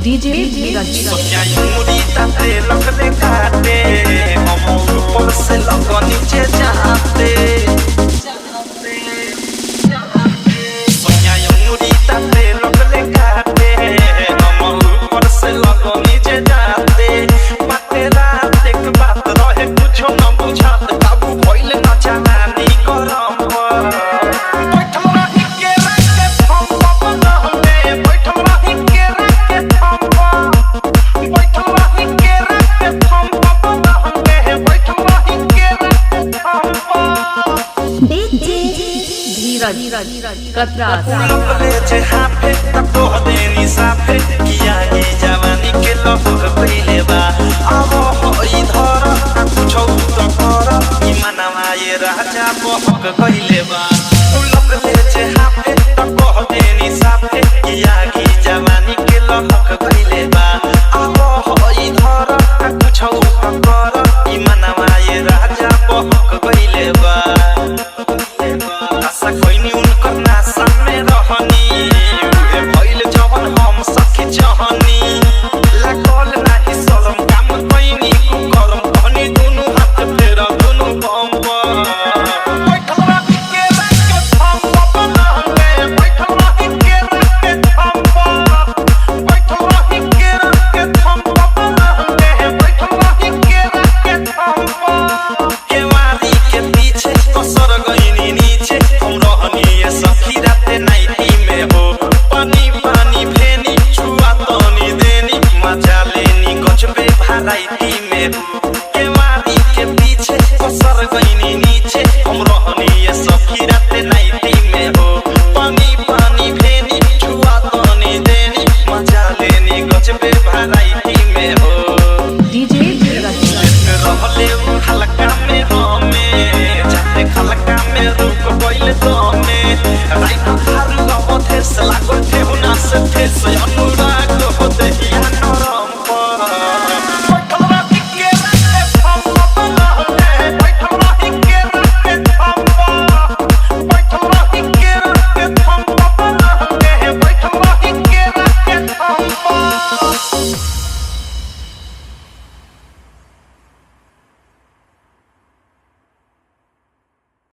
DJ धीरज मुड़ी ताते लगले काटे हम ऊपर से लग नीचे जाते सोनिया मुड़ी ताते लगले काटे हम ऊपर से लग नीचे जाते बाते रात एक बात रहे कुछ न बुझात काबू भइल न जवानी करम कतरा हाफे तक तो देनी साफे किया की जवानी के लहक पहले बा अब होई धर कुछ तो कर ई मनवा ये राजा बहक कइले बा लग ले छे हाफे तक तो देनी साफे किया की जवानी के लहक पहले बा अब होई धर कुछ तो कर ई मनवा ये राजा बहक कइले बा आशा कोइनी उनकर नासा में रहनी उहे भइल जवन हम सखी चाहनी लागल नाही शरम काम कोइनी करम कहनी दुनु हाथ फेर दुनु बम बैठल रही के रात के थम बबलंगे बैठल रही के रात के थम बैठल रही के रात के थम बबलंगे बैठल रही के रात के थम केवारी के पीछे कसर गइनी नीचे हम रहनी ये सखी राते नाइटी में हो पानी पानी भेनी छुआ तनी देनी मजा लेनी गजबे भराइटी में हो केवारी के पीछे कसर गइनी नीचे हम रहनी ये सखी राते नाइटी में हो पानी पानी भेनी छुआ तनी देनी मजा लेनी गजबे भराइटी में हो डीजे धीरज रहले हल्का में हमें जाते हल्का में रुक गइल तो में राइट